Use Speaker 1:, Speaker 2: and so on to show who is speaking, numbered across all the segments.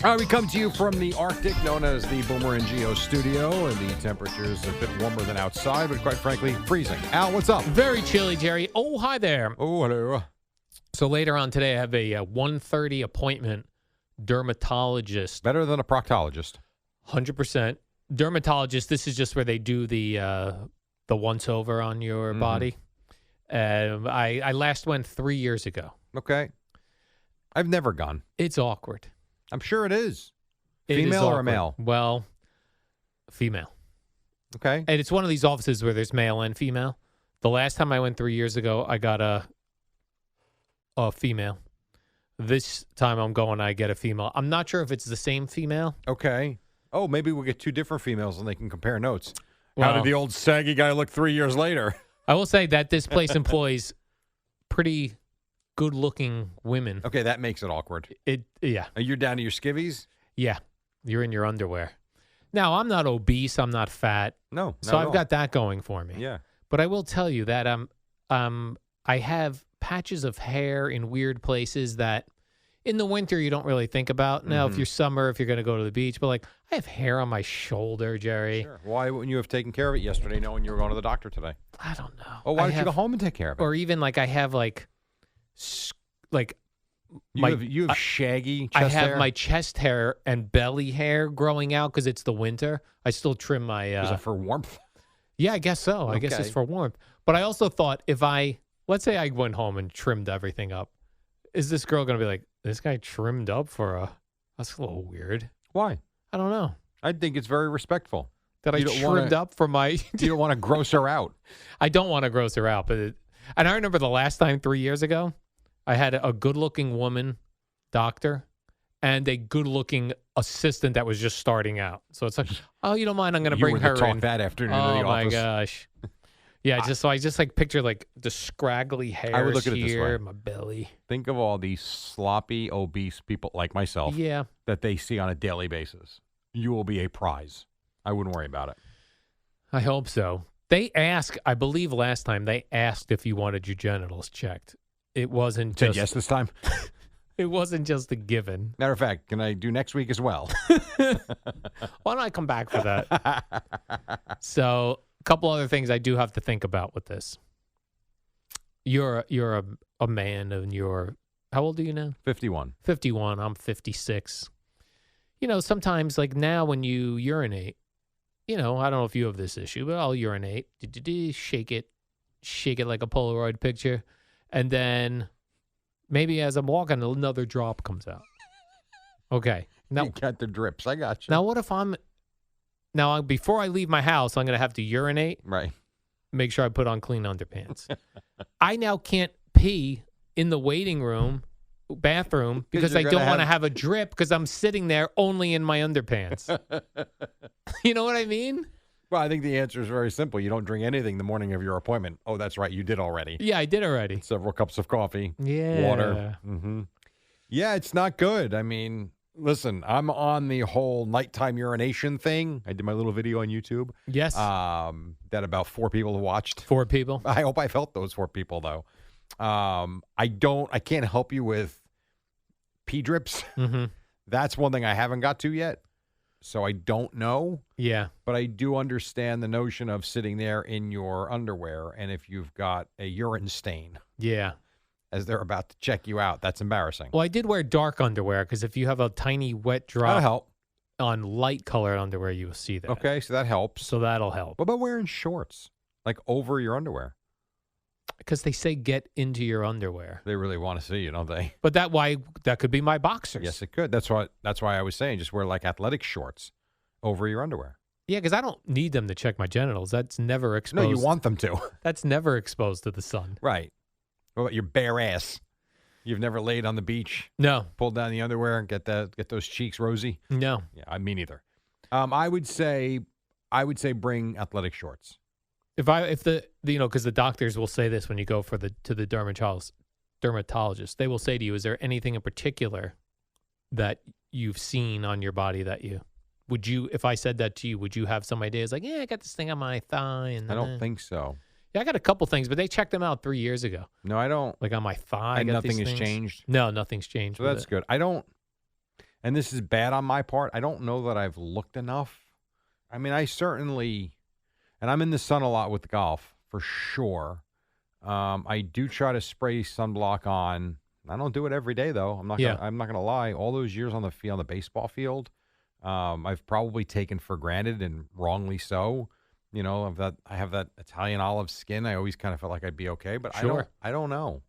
Speaker 1: All right, we come to you from the Arctic, known as the Boomer and Geo studio, and the temperature's a bit warmer than outside, but quite frankly, freezing. Al, what's up?
Speaker 2: Very chilly, Jerry. Oh, hi there.
Speaker 1: Oh, hello.
Speaker 2: So later on today, I have a 1:30 appointment. Dermatologist.
Speaker 1: Better than a proctologist.
Speaker 2: 100%. Dermatologist, this is just where they do the once-over on your body. I last went 3 years ago.
Speaker 1: Okay. I've never gone.
Speaker 2: It's awkward.
Speaker 1: I'm sure it is.
Speaker 2: It is
Speaker 1: Female or
Speaker 2: awkward.
Speaker 1: male?
Speaker 2: Well, female.
Speaker 1: Okay.
Speaker 2: And it's one of these offices where there's male and female. The last time I went 3 years ago, I got a female. This time I'm going, I get a female. I'm not sure if it's the same female.
Speaker 1: Okay. Oh, maybe we'll get two different females and they can compare notes.
Speaker 2: Well,
Speaker 1: How did the old saggy guy look 3 years later?
Speaker 2: I will say that this place employs pretty good-looking women.
Speaker 1: Okay, that makes it awkward.
Speaker 2: Yeah.
Speaker 1: Are you down to your skivvies?
Speaker 2: Yeah. You're in your underwear. Now, I'm not obese. I'm not fat.
Speaker 1: No.
Speaker 2: So I've got that going for me.
Speaker 1: Yeah.
Speaker 2: But I will tell you that I have patches of hair in weird places that in the winter you don't really think about. Now, if you're summer, if you're going to go to the beach, but like I have hair on my shoulder, Jerry.
Speaker 1: Sure. Why wouldn't you have taken care of it yesterday knowing you were going to the doctor today?
Speaker 2: I don't know.
Speaker 1: Oh, why don't you go home and take care of it?
Speaker 2: Or even like I have
Speaker 1: You have shaggy chest
Speaker 2: I have
Speaker 1: hair?
Speaker 2: my chest hair and belly hair growing out because it's the winter. I still trim my.
Speaker 1: Is it for warmth?
Speaker 2: Yeah, I guess so. I guess it's
Speaker 1: Okay.
Speaker 2: for warmth. But I also thought let's say I went home and trimmed everything up, is this girl going to be like, this guy trimmed up that's a little weird.
Speaker 1: Why?
Speaker 2: I don't know.
Speaker 1: I think it's very respectful.
Speaker 2: That I
Speaker 1: You don't
Speaker 2: trimmed
Speaker 1: wanna-
Speaker 2: up for my.
Speaker 1: You don't want to gross her out.
Speaker 2: I don't want to gross her out, and I remember the last time 3 years ago, I had a good-looking woman doctor and a good-looking assistant that was just starting out. So it's like, oh, you don't mind? I'm going to bring her
Speaker 1: talk
Speaker 2: in.
Speaker 1: that afternoon in
Speaker 2: Oh
Speaker 1: the
Speaker 2: my
Speaker 1: office.
Speaker 2: gosh. Yeah, I just like picture like the scraggly hair.
Speaker 1: I would look at it this
Speaker 2: here,
Speaker 1: way.
Speaker 2: my belly.
Speaker 1: Think of all these sloppy, obese people like myself
Speaker 2: Yeah.
Speaker 1: that they see on a daily basis. You will be a prize. I wouldn't worry about it.
Speaker 2: I hope so. I believe last time they asked if you wanted your genitals checked. It wasn't
Speaker 1: Said
Speaker 2: just
Speaker 1: yes this time.
Speaker 2: It wasn't just a given.
Speaker 1: Matter of fact, can I do next week as well?
Speaker 2: Why don't I come back for that? So, a couple other things I do have to think about with this. You're a man and how old are you now?
Speaker 1: 51.
Speaker 2: 51. I'm 56. You know, sometimes like now when you urinate, I don't know if you have this issue, but I'll urinate, shake it like a Polaroid picture, and then maybe as I'm walking, another drop comes out. Okay. Now
Speaker 1: You got the drips. I got you.
Speaker 2: Now, what if before I leave my house, I'm going to have to urinate,
Speaker 1: Right.
Speaker 2: make sure I put on clean underpants. I now can't pee in the waiting room, bathroom, because
Speaker 1: you're
Speaker 2: I
Speaker 1: gonna
Speaker 2: don't want to have a drip because I'm sitting there only in my underpants. You know what I mean?
Speaker 1: Well, I think the answer is very simple. You don't drink anything the morning of your appointment. Oh, that's right. You did already.
Speaker 2: Yeah, I did already.
Speaker 1: Several cups of coffee.
Speaker 2: Yeah.
Speaker 1: Water. Mm-hmm. Yeah, it's not good. I mean, listen, I'm on the whole nighttime urination thing. I did my little video on YouTube.
Speaker 2: Yes.
Speaker 1: That about 4 people watched.
Speaker 2: 4 people.
Speaker 1: I hope I felt those 4 people, though. I can't help you with pee drips.
Speaker 2: Mm-hmm.
Speaker 1: That's one thing I haven't got to yet. So I don't know.
Speaker 2: Yeah.
Speaker 1: But I do understand the notion of sitting there in your underwear. And if you've got a urine stain
Speaker 2: Yeah.
Speaker 1: as they're about to check you out, that's embarrassing.
Speaker 2: Well, I did wear dark underwear because if you have a tiny wet
Speaker 1: That'll
Speaker 2: drop
Speaker 1: help.
Speaker 2: on light colored underwear, you will see that.
Speaker 1: Okay, so that helps.
Speaker 2: So that'll help.
Speaker 1: What about wearing shorts? Like over your underwear?
Speaker 2: Because they say get into your underwear.
Speaker 1: They really want to see you, don't they?
Speaker 2: But that could be my boxers.
Speaker 1: Yes, it could. That's why I was saying just wear like athletic shorts over your underwear.
Speaker 2: Yeah, because I don't need them to check my genitals. That's never exposed.
Speaker 1: No, you want them to.
Speaker 2: That's never exposed to the sun.
Speaker 1: Right. What about your bare ass? You've never laid on the beach,
Speaker 2: No,
Speaker 1: pulled down the underwear, and get those cheeks rosy?
Speaker 2: no.
Speaker 1: Yeah, me neither. I would say bring athletic shorts.
Speaker 2: Because the doctors will say this when you go to the dermatologist. They will say to you, "Is there anything in particular that you've seen on your body that if I said that to you, would you have some ideas like, yeah, I got this thing on my thigh, and
Speaker 1: I don't think so.
Speaker 2: Yeah, I got a couple things, but they checked them out 3 years ago.
Speaker 1: No, I don't.
Speaker 2: Like on my thigh,
Speaker 1: And
Speaker 2: I got
Speaker 1: nothing
Speaker 2: these
Speaker 1: has
Speaker 2: things.
Speaker 1: changed.
Speaker 2: No, nothing's changed.
Speaker 1: So
Speaker 2: with
Speaker 1: that's
Speaker 2: it.
Speaker 1: good. I don't. and this is bad on my part, I don't know that I've looked enough. I mean, I certainly, and I'm in the sun a lot with golf for sure. I do try to spray sunblock on. I don't do it every day though. I'm not gonna lie. All those years on the field, on the baseball field, I've probably taken for granted, and wrongly so. You know, I have that Italian olive skin. I always kind of felt like I'd be okay, but
Speaker 2: Sure.
Speaker 1: I don't know.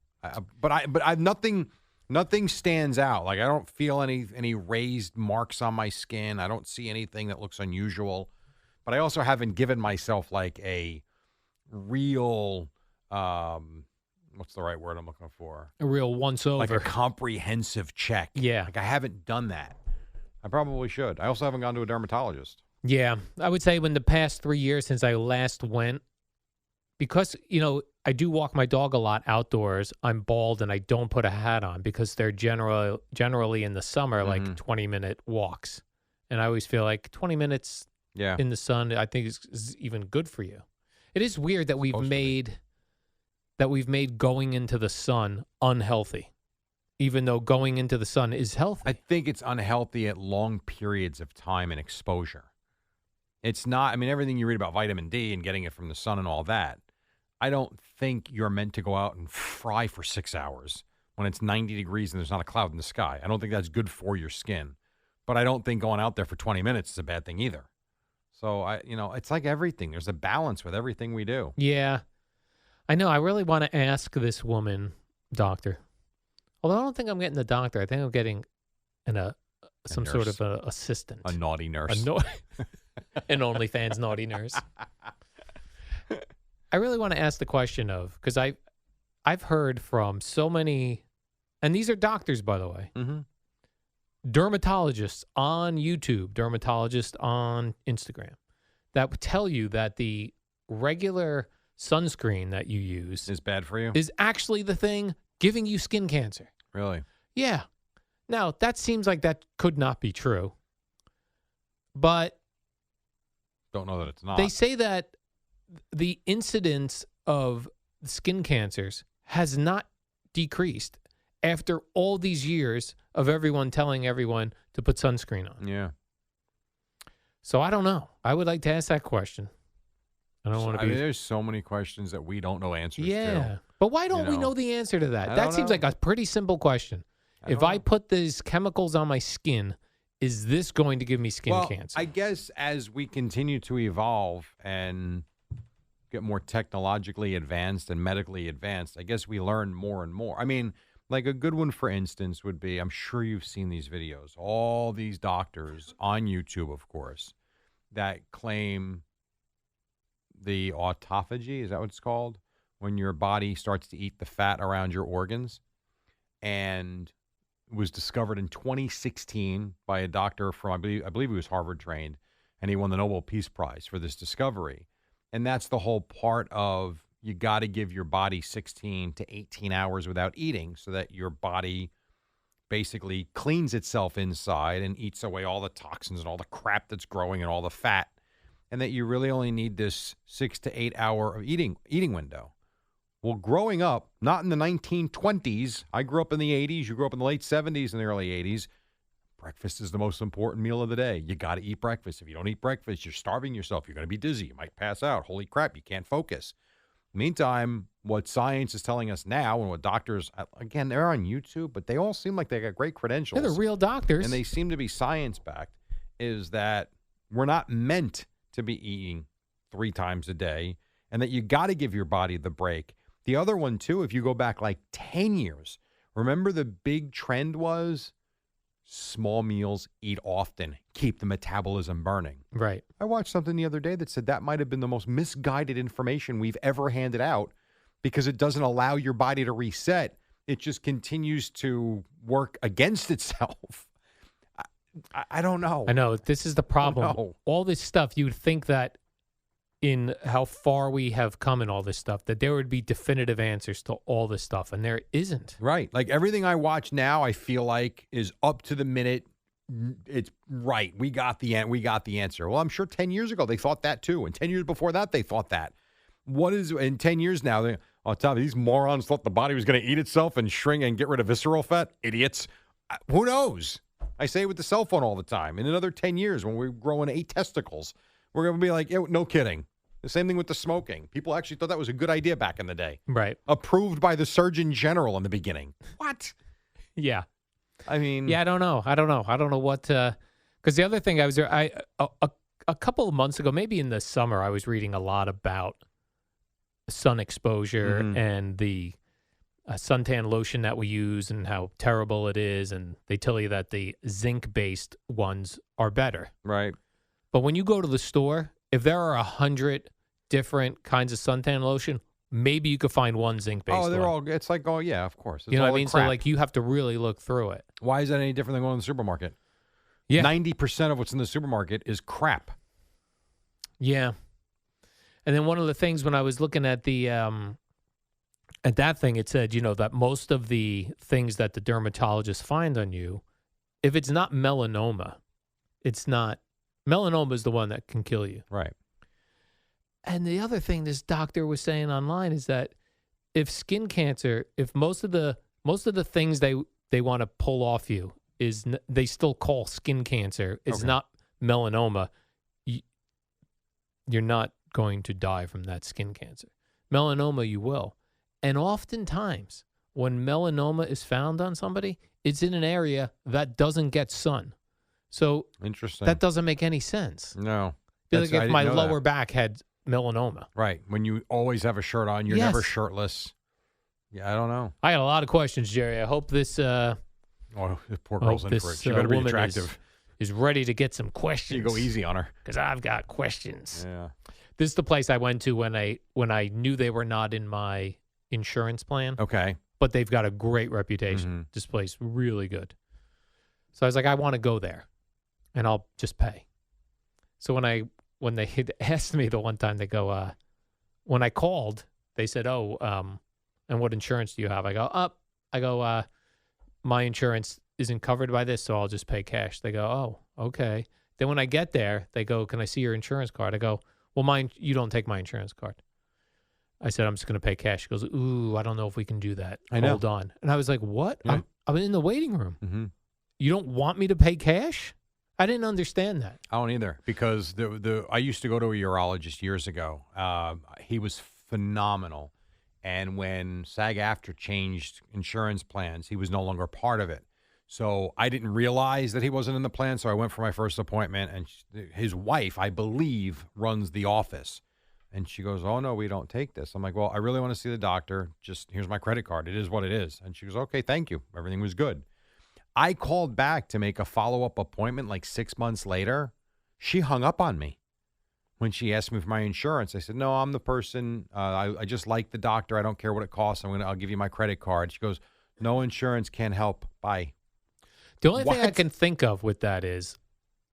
Speaker 1: But nothing stands out. Like I don't feel any raised marks on my skin. I don't see anything that looks unusual. But I also haven't given myself like a real what's the right word I'm looking for?
Speaker 2: A real once over.
Speaker 1: Like a comprehensive check.
Speaker 2: Yeah.
Speaker 1: Like I haven't done that. I probably should. I also haven't gone to a dermatologist.
Speaker 2: Yeah. I would say in the past 3 years since I last went, because, I do walk my dog a lot outdoors. I'm bald and I don't put a hat on because they're generally in the summer, like 20-minute walks. And I always feel like 20 minutes in the sun, I think is even good for you. It is weird that we've made going into the sun unhealthy, even though going into the sun is healthy.
Speaker 1: I think it's unhealthy at long periods of time and exposure. It's not, I mean, everything you read about vitamin D and getting it from the sun and all that, I don't think you're meant to go out and fry for 6 hours when it's 90 degrees and there's not a cloud in the sky. I don't think that's good for your skin. But I don't think going out there for 20 minutes is a bad thing either. So, it's like everything. There's a balance with everything we do.
Speaker 2: Yeah. I know. I really want to ask this woman, doctor. Although I don't think I'm getting the doctor. I think I'm getting some sort of a assistant.
Speaker 1: A naughty nurse.
Speaker 2: An OnlyFans naughty nurse. I really want to ask the question of, because I've heard from so many, and these are doctors, by the way, dermatologists on YouTube, dermatologists on Instagram, that would tell you that the regular sunscreen that you use
Speaker 1: is bad for you,
Speaker 2: is actually the thing giving you skin cancer.
Speaker 1: Really?
Speaker 2: Yeah. Now, that seems like that could not be true, but
Speaker 1: don't know that it's not.
Speaker 2: They say that the incidence of skin cancers has not decreased after all these years of everyone telling everyone to put sunscreen on.
Speaker 1: Yeah.
Speaker 2: So I don't know. I would like to ask that question. I don't want to be.
Speaker 1: I mean, there's so many questions that we don't know answers to.
Speaker 2: Yeah. But why don't we know the answer to that? That seems like a pretty simple question. If I put these chemicals on my skin, is this going to give me skin cancer?
Speaker 1: I guess as we continue to evolve and get more technologically advanced and medically advanced, I guess we learn more and more. I mean, like a good one, for instance, would be, I'm sure you've seen these videos, all these doctors on YouTube, of course, that claim the autophagy, is that what it's called? When your body starts to eat the fat around your organs. And it was discovered in 2016 by a doctor from, I believe he was Harvard trained, and he won the Nobel Peace Prize for this discovery. And that's the whole part of, you got to give your body 16 to 18 hours without eating so that your body basically cleans itself inside and eats away all the toxins and all the crap that's growing and all the fat, and that you really only need this 6 to 8 hour of eating window. Well, growing up, not in the 1920s, I grew up in the 80s, you grew up in the late 70s and the early 80s, breakfast is the most important meal of the day. You got to eat breakfast. If you don't eat breakfast, you're starving yourself. You're going to be dizzy. You might pass out. Holy crap, you can't focus. Meantime, what science is telling us now, and what doctors, again, they're on YouTube, but they all seem like they got great credentials.
Speaker 2: They're the real doctors.
Speaker 1: And they seem to be science-backed, is that we're not meant to be eating 3 times a day, and that you got to give your body the break. The other one, too, if you go back like 10 years, remember the big trend was small meals, eat often, keep the metabolism burning.
Speaker 2: Right.
Speaker 1: I watched something the other day that said that might have been the most misguided information we've ever handed out, because it doesn't allow your body to reset. It just continues to work against itself. I don't know.
Speaker 2: I know. This is the problem. All this stuff, you'd think that in how far we have come in all this stuff, that there would be definitive answers to all this stuff, and there isn't.
Speaker 1: Right. Like everything I watch now, I feel like is up to the minute. It's right. We got the answer. Well, I'm sure 10 years ago they thought that too, and 10 years before that they thought that. What is in 10 years now? On top of these morons thought the body was going to eat itself and shrink and get rid of visceral fat. Idiots. Who knows? I say it with the cell phone all the time. In another 10 years, when we're growing 8 testicles, we're going to be like, yeah, no kidding. The same thing with the smoking. People actually thought that was a good idea back in the day.
Speaker 2: Right.
Speaker 1: Approved by the Surgeon General in the beginning. What?
Speaker 2: Yeah.
Speaker 1: I mean,
Speaker 2: Yeah, I don't know what. Because the other thing I was there, a couple of months ago, maybe in the summer, I was reading a lot about sun exposure and the suntan lotion that we use and how terrible it is, and they tell you that the zinc-based ones are better.
Speaker 1: right.
Speaker 2: But when you go to the store, if there are 100 different kinds of suntan lotion, maybe you could find one zinc-based.
Speaker 1: Oh, they're
Speaker 2: one.
Speaker 1: all, it's like, oh, yeah, of course. It's
Speaker 2: You know
Speaker 1: all
Speaker 2: what I
Speaker 1: the
Speaker 2: mean?
Speaker 1: crap.
Speaker 2: So like you have to really look through it.
Speaker 1: Why is that any different than going to the supermarket?
Speaker 2: Yeah.
Speaker 1: 90% of what's in the supermarket is crap.
Speaker 2: Yeah. And then one of the things when I was looking at the at that thing, it said, that most of the things that the dermatologists find on you, if it's not melanoma, melanoma is the one that can kill you.
Speaker 1: Right.
Speaker 2: And the other thing this doctor was saying online is that if skin cancer, if most of the things they want to pull off you is they still call skin cancer, it's
Speaker 1: Okay.
Speaker 2: not melanoma, you're not going to die from that skin cancer. Melanoma, you will. And oftentimes, when melanoma is found on somebody, it's in an area that doesn't get sun. So
Speaker 1: Interesting.
Speaker 2: that doesn't make any sense.
Speaker 1: No.
Speaker 2: Feel
Speaker 1: That's-
Speaker 2: like
Speaker 1: I
Speaker 2: if
Speaker 1: didn't
Speaker 2: my
Speaker 1: know
Speaker 2: lower
Speaker 1: that.
Speaker 2: back had melanoma.
Speaker 1: Right. When you always have a shirt on, you're never
Speaker 2: Yes.
Speaker 1: shirtless. Yeah, I don't know.
Speaker 2: I got a lot of questions, Jerry. I hope this
Speaker 1: Oh, the poor girl's in for it. She better be
Speaker 2: woman
Speaker 1: attractive.
Speaker 2: is ready to get some questions.
Speaker 1: You go easy on her.
Speaker 2: Because I've got questions.
Speaker 1: Yeah.
Speaker 2: This is the place I went to when I knew they were not in my insurance plan,
Speaker 1: Okay.
Speaker 2: but they've got a great reputation.
Speaker 1: Mhm.
Speaker 2: This place really good. So I was like, I want to go there, and I'll just pay. So when they had asked me the one time, they go, when I called, they said, oh, and what insurance do you have? I go, my insurance isn't covered by this, so I'll just pay cash. They go, oh, okay. Then when I get there, they go, can I see your insurance card? I go, well, you don't take my insurance card. I said, I'm just going to pay cash. He goes, ooh, I don't know if we can do that.
Speaker 1: I know.
Speaker 2: Hold on. And I was like, what?
Speaker 1: Yeah.
Speaker 2: I'm in the waiting room.
Speaker 1: Mm-hmm.
Speaker 2: You don't want me to pay cash? I didn't understand that.
Speaker 1: I don't either, because I used to go to a urologist years ago. He was phenomenal. And when SAG-AFTRA changed insurance plans, he was no longer part of it. So I didn't realize that he wasn't in the plan. So I went for my first appointment, and his wife, I believe, runs the office. And she goes, oh, no, we don't take this. I'm like, well, I really want to see the doctor. Just here's my credit card. It is what it is. And she goes, okay, thank you. Everything was good. I called back to make a follow-up appointment like 6 months later. She hung up on me when she asked me for my insurance. I said, no, I'm the person. I just like the doctor. I don't care what it costs. I'll give you my credit card. She goes, no insurance, can't help. Bye.
Speaker 2: The only thing I
Speaker 1: What?
Speaker 2: can think of with that is,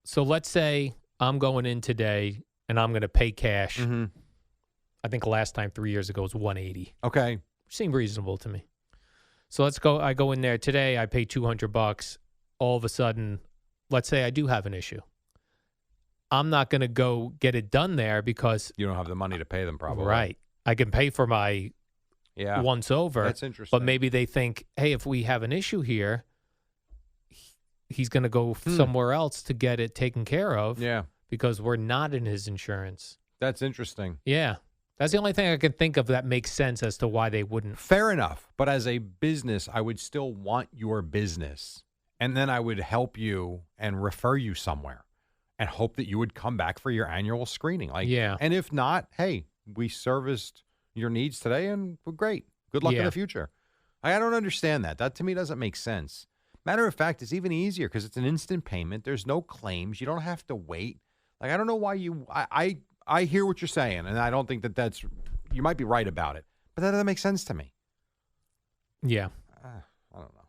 Speaker 2: so let's say I'm going in today and I'm going to pay cash.
Speaker 1: Mm-hmm.
Speaker 2: I think last time 3 years ago was $180.
Speaker 1: Okay.
Speaker 2: Seemed reasonable to me. So let's go. I go in there today. I pay $200. All of a sudden, let's say I do have an issue. I'm not going to go get it done there because
Speaker 1: You don't have the money to pay them, probably.
Speaker 2: right. I can pay for my
Speaker 1: Yeah.
Speaker 2: once over.
Speaker 1: That's interesting.
Speaker 2: But maybe they think, hey, if we have an issue here, he's going to go somewhere else to get it taken care of.
Speaker 1: Yeah.
Speaker 2: Because we're not in his insurance.
Speaker 1: That's interesting.
Speaker 2: Yeah. That's the only thing I can think of that makes sense as to why they wouldn't.
Speaker 1: Fair enough. But as a business, I would still want your business. And then I would help you and refer you somewhere and hope that you would come back for your annual screening.
Speaker 2: Yeah.
Speaker 1: And if not, hey, we serviced your needs today and we're great. Good luck in
Speaker 2: Yeah.
Speaker 1: the future. I don't understand that. That to me doesn't make sense. Matter of fact, it's even easier because it's an instant payment. There's no claims. You don't have to wait. Like, I don't know why I hear what you're saying, and I don't think that's, you might be right about it, but that doesn't make sense to me.
Speaker 2: Yeah.
Speaker 1: I don't know.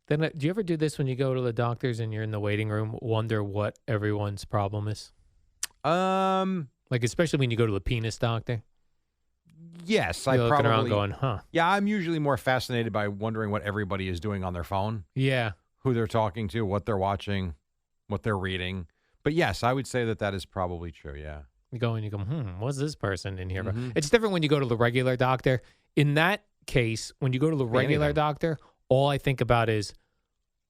Speaker 2: Then do you ever do this when you go to the doctors and you're in the waiting room, wonder what everyone's problem is? Like, especially when you go to the penis doctor.
Speaker 1: Yes,
Speaker 2: You're
Speaker 1: I
Speaker 2: looking
Speaker 1: probably.
Speaker 2: around going, huh?
Speaker 1: Yeah, I'm usually more fascinated by wondering what everybody is doing on their phone,
Speaker 2: Yeah.
Speaker 1: who they're talking to, what they're watching, what they're reading. But yes, I would say that is probably true. Yeah.
Speaker 2: You go and you go, what's this person in here?
Speaker 1: Mhm.
Speaker 2: It's different when you go to the regular doctor. In that case, when you go to the regular
Speaker 1: anything.
Speaker 2: doctor, all I think about is,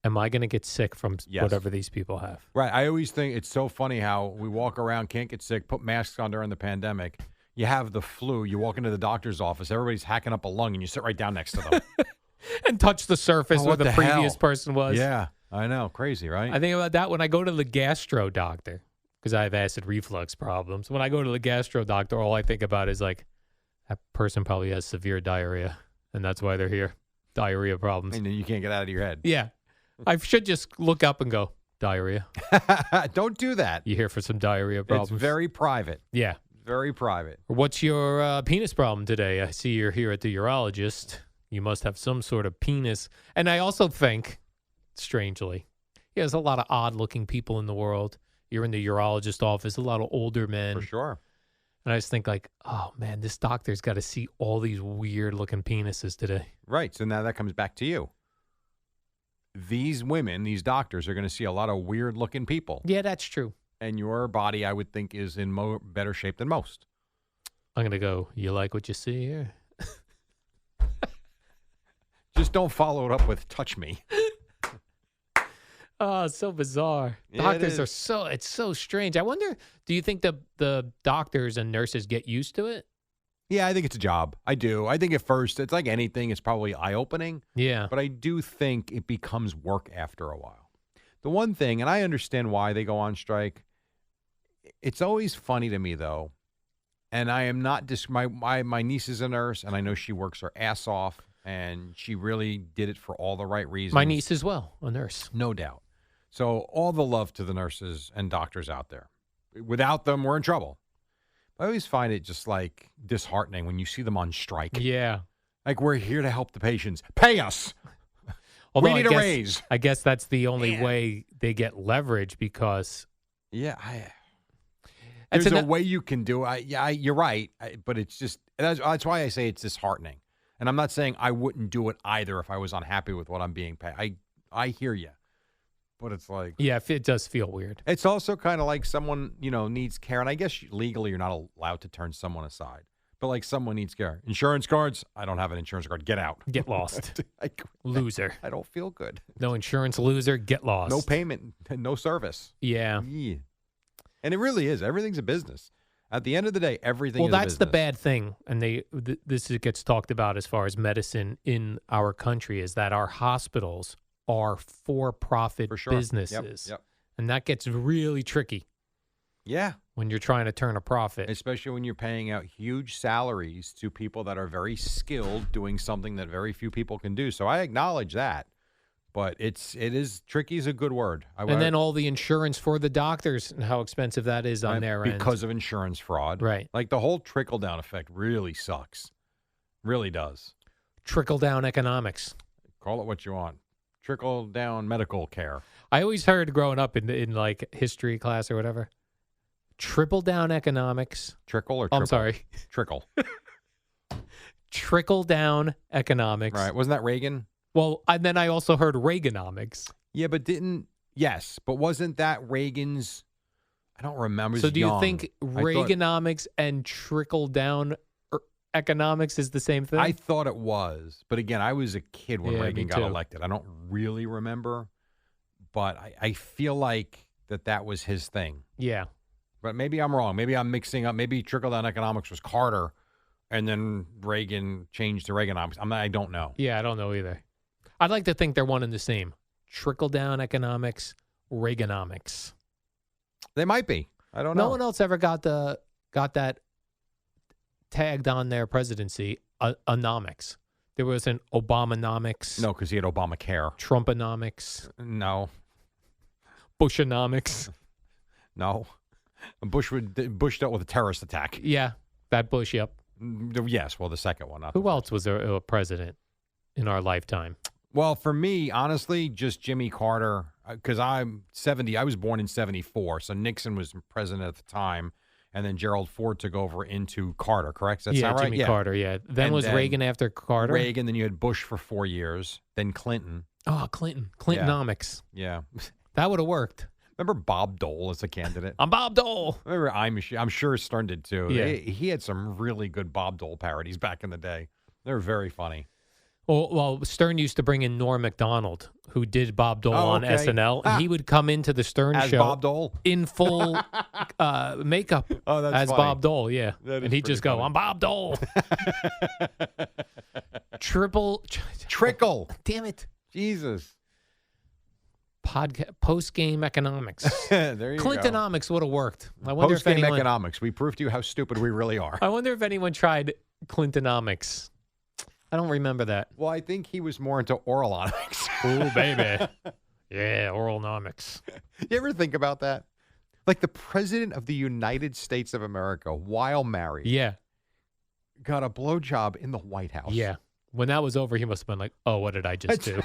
Speaker 2: am I going to get sick from
Speaker 1: Yes.
Speaker 2: whatever these people have?
Speaker 1: Right. I always think it's so funny how we walk around, can't get sick, put masks on during the pandemic. You have the flu. You walk into the doctor's office. Everybody's hacking up a lung, and you sit right down next to them.
Speaker 2: And touch the surface
Speaker 1: Oh,
Speaker 2: where
Speaker 1: what
Speaker 2: the
Speaker 1: the
Speaker 2: previous
Speaker 1: hell?
Speaker 2: person was.
Speaker 1: Yeah, I know. Crazy, right?
Speaker 2: I think about that when I go to the gastro doctor because I have acid reflux problems. When I go to the gastro doctor, all I think about is like, that person probably has severe diarrhea, and that's why they're here. Diarrhea problems.
Speaker 1: and then you can't get out of your head.
Speaker 2: Yeah. I should just look up and go, diarrhea.
Speaker 1: Don't do that.
Speaker 2: You here for some diarrhea problems?
Speaker 1: It's very private.
Speaker 2: Yeah.
Speaker 1: Very private.
Speaker 2: What's your penis problem today? I see you're here at the urologist. You must have some sort of penis. And I also think, strangely, there's a lot of odd-looking people in the world. You're in the urologist office, a lot of older men.
Speaker 1: For sure.
Speaker 2: And I just think like, oh, man, this doctor's got to see all these weird-looking penises today.
Speaker 1: Right. So now that comes back to you. These women, these doctors, are going to see a lot of weird-looking people.
Speaker 2: Yeah, that's true.
Speaker 1: And your body, I would think, is in better shape than most.
Speaker 2: I'm going to go, you like what you see here?
Speaker 1: Just don't follow it up with touch me.
Speaker 2: Oh, it's so bizarre.
Speaker 1: Yeah, it
Speaker 2: Doctors are
Speaker 1: is.
Speaker 2: it's so strange. I wonder, do you think the doctors and nurses get used to it?
Speaker 1: Yeah, I think it's a job. I do. I think at first, it's like anything. It's probably eye-opening.
Speaker 2: Yeah.
Speaker 1: But I do think it becomes work after a while. The one thing, and I understand why they go on strike, it's always funny to me, though, and I am not my niece is a nurse, and I know she works her ass off, and she really did it for all the right reasons.
Speaker 2: My niece as well, a nurse.
Speaker 1: No doubt. So all the love to the nurses and doctors out there. Without them, we're in trouble. I always find it just like disheartening when you see them on strike.
Speaker 2: Yeah.
Speaker 1: Like, we're here to help the patients. Pay us.
Speaker 2: Although
Speaker 1: We need a raise.
Speaker 2: I guess that's the only way they get leverage because
Speaker 1: Yeah,
Speaker 2: It's
Speaker 1: there's a
Speaker 2: an-
Speaker 1: way you can do it. You're right. But it's just, that's why I say it's disheartening. And I'm not saying I wouldn't do it either if I was unhappy with what I'm being paid. I hear you. But it's like,
Speaker 2: yeah, it does feel weird.
Speaker 1: it's also kind of like someone, needs care. And I guess legally you're not allowed to turn someone aside. But like someone needs care. Insurance cards, I don't have an insurance card. Get out.
Speaker 2: Get lost.
Speaker 1: Like,
Speaker 2: Loser.
Speaker 1: I don't feel good.
Speaker 2: No insurance loser, get lost.
Speaker 1: No payment, no service.
Speaker 2: Yeah.
Speaker 1: Yeah. And it really is. Everything's a business. At the end of the day, everything
Speaker 2: Well,
Speaker 1: is a
Speaker 2: that's the
Speaker 1: business.
Speaker 2: bad thing. And this gets talked about as far as medicine in our country is that our hospitals are for-profit
Speaker 1: For sure.
Speaker 2: businesses.
Speaker 1: Yep.
Speaker 2: And that gets really tricky
Speaker 1: Yeah.
Speaker 2: when you're trying to turn a profit.
Speaker 1: Especially when you're paying out huge salaries to people that are very skilled doing something that very few people can do. So I acknowledge that. But it is tricky is a good word.
Speaker 2: And then all the insurance for the doctors and how expensive that is on their end.
Speaker 1: because of insurance fraud.
Speaker 2: Right.
Speaker 1: Like the whole trickle down effect really sucks. Really does.
Speaker 2: Trickle-down economics.
Speaker 1: Call it what you want. Trickle down medical care.
Speaker 2: I always heard growing up in like history class or whatever, triple-down economics.
Speaker 1: Trickle or
Speaker 2: Oh,
Speaker 1: triple?
Speaker 2: I'm sorry.
Speaker 1: Trickle.
Speaker 2: Trickle-down economics.
Speaker 1: Right. Wasn't that Reagan?
Speaker 2: Well, and then I also heard Reaganomics.
Speaker 1: Yeah, but yes, but wasn't that Reagan's? I don't remember.
Speaker 2: So do you
Speaker 1: young.
Speaker 2: think
Speaker 1: I thought-
Speaker 2: Reaganomics and trickle-down economics is the same thing?
Speaker 1: I thought it was, but again, I was a kid when
Speaker 2: Yeah,
Speaker 1: Reagan
Speaker 2: me
Speaker 1: got
Speaker 2: too.
Speaker 1: elected. I don't really remember, but I feel like that was his thing.
Speaker 2: Yeah.
Speaker 1: But maybe I'm wrong. Maybe I'm mixing up. Maybe trickle down economics was Carter, and then Reagan changed to Reaganomics. I don't know.
Speaker 2: Yeah, I don't know either. I'd like to think they're one and the same. Trickle-down economics, Reaganomics.
Speaker 1: They might be. I don't know.
Speaker 2: No one else ever got that tagged on their presidency, anomics. There was an Obamanomics,
Speaker 1: No, because he had Obamacare.
Speaker 2: Trumponomics,
Speaker 1: No,
Speaker 2: Bushonomics.
Speaker 1: no. Bush dealt with a terrorist attack.
Speaker 2: Yeah, that Bush, yep.
Speaker 1: Yes, well, the second one. Not
Speaker 2: Who
Speaker 1: the
Speaker 2: else was a president in our lifetime?
Speaker 1: Well, for me, honestly, just Jimmy Carter, because I'm 70. I was born in 74, so Nixon was president at the time, and then Gerald Ford took over into Carter, correct? Does that sound right?
Speaker 2: Jimmy Carter, yeah. Then
Speaker 1: And
Speaker 2: was
Speaker 1: then
Speaker 2: Reagan after Carter?
Speaker 1: Reagan, then you had Bush for 4 years, then Clinton.
Speaker 2: Oh, Clinton. Clintonomics.
Speaker 1: Yeah.
Speaker 2: That would have worked.
Speaker 1: Remember Bob Dole as a candidate?
Speaker 2: I'm Bob Dole.
Speaker 1: Remember I'm sure Stern did too.
Speaker 2: Yeah.
Speaker 1: He had some really good Bob Dole parodies back in the day. They're very funny.
Speaker 2: Well, Stern used to bring in Norm Macdonald, who did Bob Dole on
Speaker 1: okay.
Speaker 2: SNL, and he would come into the Stern
Speaker 1: As
Speaker 2: show
Speaker 1: Bob Dole?
Speaker 2: in full makeup
Speaker 1: Oh, that's
Speaker 2: as
Speaker 1: funny.
Speaker 2: Bob Dole, yeah.
Speaker 1: That
Speaker 2: And
Speaker 1: is
Speaker 2: he'd just
Speaker 1: pretty
Speaker 2: go,
Speaker 1: funny.
Speaker 2: I'm Bob Dole. Triple.
Speaker 1: Trickle.
Speaker 2: Damn it.
Speaker 1: Jesus.
Speaker 2: Post-game economics.
Speaker 1: There you go.
Speaker 2: Clintonomics would have worked. I wonder if
Speaker 1: Post-game
Speaker 2: anyone.
Speaker 1: economics. We proved to you how stupid we really are.
Speaker 2: I wonder if anyone tried Clintonomics. I don't remember that.
Speaker 1: Well, I think he was more into oralonomics.
Speaker 2: Ooh, baby. Yeah, oralnomics.
Speaker 1: You ever think about that? Like the president of the United States of America, while married,
Speaker 2: Yeah.
Speaker 1: got a blowjob in the White House.
Speaker 2: Yeah. When that was over, he must have been like, oh, what did I just do?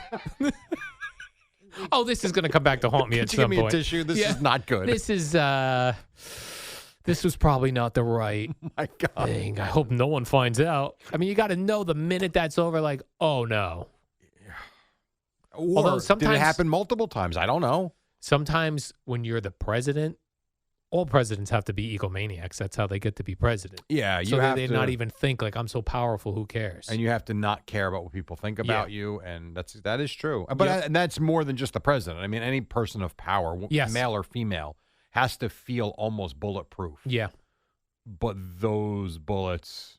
Speaker 2: Oh, this is going to come back to haunt me at
Speaker 1: Could you
Speaker 2: some
Speaker 1: give me
Speaker 2: point.
Speaker 1: a tissue? This
Speaker 2: Yeah.
Speaker 1: is not good.
Speaker 2: This is, this was probably not the right
Speaker 1: My God.
Speaker 2: thing. I hope no one finds out. I mean, you got to know the minute that's over, like, oh, no.
Speaker 1: Or
Speaker 2: Although
Speaker 1: did
Speaker 2: sometimes-
Speaker 1: it happen multiple times? I don't know.
Speaker 2: Sometimes when you're the president, all presidents have to be egomaniacs. That's how they get to be president.
Speaker 1: Yeah, you
Speaker 2: So
Speaker 1: have
Speaker 2: they
Speaker 1: to
Speaker 2: not even think like I'm so powerful. Who cares?
Speaker 1: and you have to not care about what people think about you, and that is true. But
Speaker 2: Yep.
Speaker 1: and that's more than just the president. I mean, any person of power,
Speaker 2: Yes.
Speaker 1: male or female, has to feel almost bulletproof.
Speaker 2: Yeah.
Speaker 1: But those bullets,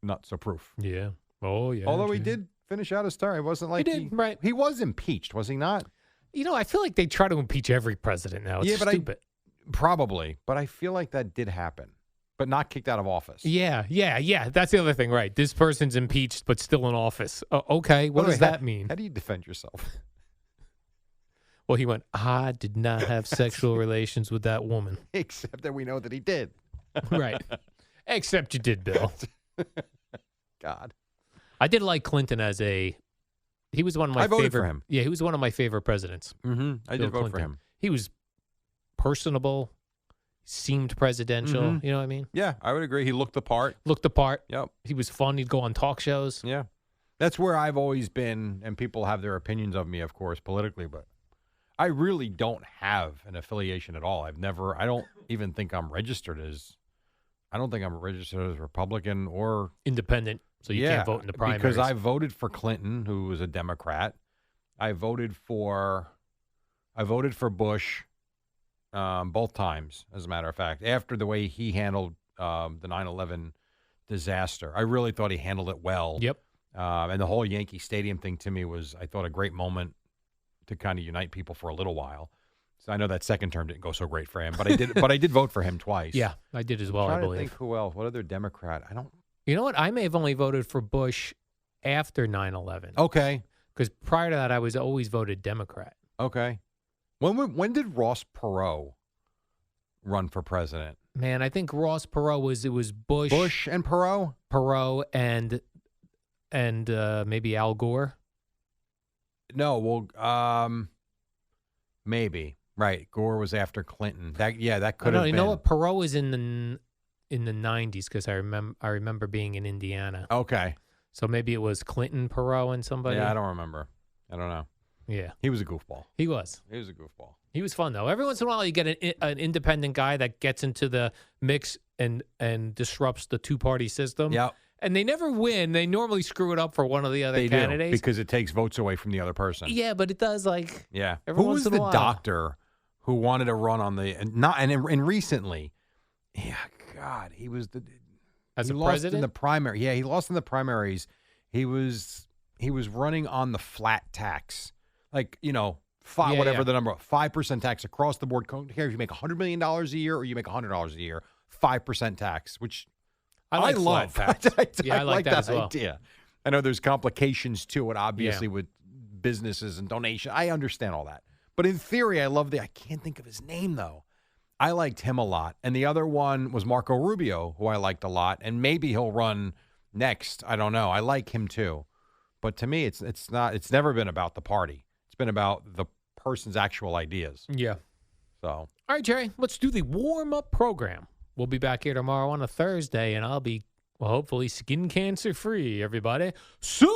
Speaker 1: not so proof.
Speaker 2: Yeah. Oh yeah.
Speaker 1: Although he
Speaker 2: true.
Speaker 1: did finish out his term, it wasn't like
Speaker 2: did, right.
Speaker 1: He was impeached, was he not?
Speaker 2: You know, I feel like they try to impeach every president now. It's
Speaker 1: Yeah, but
Speaker 2: stupid.
Speaker 1: Probably, but I feel like that did happen, but not kicked out of office.
Speaker 2: Yeah. That's the other thing, right? This person's impeached but still in office. Okay, what
Speaker 1: By the
Speaker 2: does
Speaker 1: way,
Speaker 2: that mean?
Speaker 1: How do you defend yourself?
Speaker 2: Well, he went, I did not have sexual relations with that woman.
Speaker 1: Except that we know that he did.
Speaker 2: Right. Except you did, Bill.
Speaker 1: God.
Speaker 2: I did like Clinton as a. He was one of my
Speaker 1: I voted
Speaker 2: favorite.
Speaker 1: for him.
Speaker 2: Yeah, he was one of my favorite presidents.
Speaker 1: Mm-hmm. I
Speaker 2: Bill
Speaker 1: did vote for
Speaker 2: Clinton.
Speaker 1: him.
Speaker 2: He was personable, seemed presidential.
Speaker 1: Mhm.
Speaker 2: You know what I mean?
Speaker 1: Yeah, I would agree. He looked the part.
Speaker 2: Looked the part.
Speaker 1: Yep.
Speaker 2: He was fun. He'd go on talk shows.
Speaker 1: Yeah. That's where I've always been, and people have their opinions of me, of course, politically, but I really don't have an affiliation at all. I don't even think I'm registered as, I don't think I'm registered as Republican or.
Speaker 2: Independent, so you can't vote in the primaries.
Speaker 1: Because I voted for Clinton, who was a Democrat. I voted for Bush both times, as a matter of fact, after the way he handled the 9/11 disaster. I really thought he handled it well.
Speaker 2: Yep.
Speaker 1: And the whole Yankee Stadium thing to me was, I thought, a great moment to kind of unite people for a little while. So I know that second term didn't go so great for him, but I did. But I did vote for him twice.
Speaker 2: Yeah, I did as well.
Speaker 1: I'm
Speaker 2: I
Speaker 1: trying to
Speaker 2: believe.
Speaker 1: think who else. What other Democrat? I don't.
Speaker 2: You know what? I may have only voted for Bush after 9/11.
Speaker 1: Okay.
Speaker 2: Because prior to that, I was always voted Democrat.
Speaker 1: Okay. When did Ross Perot run for president?
Speaker 2: Man, I think Ross Perot was
Speaker 1: Bush and Perot?
Speaker 2: Perot and maybe Al Gore.
Speaker 1: No, well, maybe. Right. Gore was after Clinton. That could have been.
Speaker 2: You know what? Perot was in the 90s because I remember being in Indiana.
Speaker 1: Okay.
Speaker 2: So maybe it was Clinton, Perot, and somebody.
Speaker 1: Yeah, I don't remember. I don't know.
Speaker 2: Yeah,
Speaker 1: He was a goofball.
Speaker 2: he was.
Speaker 1: He was a goofball.
Speaker 2: He was fun though. Every once in a while, you get an independent guy that gets into the mix and disrupts the two-party system.
Speaker 1: Yeah.
Speaker 2: And they never win. They normally screw it up for one of the other
Speaker 1: They
Speaker 2: candidates.
Speaker 1: do, because it takes votes away from the other person.
Speaker 2: Yeah, but it does like
Speaker 1: Yeah.
Speaker 2: every
Speaker 1: Who
Speaker 2: once
Speaker 1: was
Speaker 2: in a
Speaker 1: the
Speaker 2: while.
Speaker 1: doctor who wanted to run on the and recently? Yeah, God, he was
Speaker 2: as
Speaker 1: he
Speaker 2: a
Speaker 1: lost
Speaker 2: president.
Speaker 1: in the primary. Yeah, he lost in the primaries. He was running on the flat tax, like
Speaker 2: Yeah,
Speaker 1: whatever
Speaker 2: yeah.
Speaker 1: the number, 5% tax across the board. Don't care if you make $100 million a year or you make $100 a year, 5% tax, which
Speaker 2: I like
Speaker 1: love.
Speaker 2: flat tax. Yeah, I like that as well.
Speaker 1: idea. I know there's complications to it, obviously, with businesses and donation. I understand all that, but in theory, I love I can't think of his name though. I liked him a lot, and the other one was Marco Rubio, who I liked a lot, and maybe he'll run next. I don't know. I like him too, but to me, it's not. It's never been about the party. It's been about the person's actual ideas.
Speaker 2: Yeah.
Speaker 1: So,
Speaker 2: All right, Jerry, let's do the warm-up program. We'll be back here tomorrow on a Thursday, and I'll be, hopefully skin cancer-free, everybody. So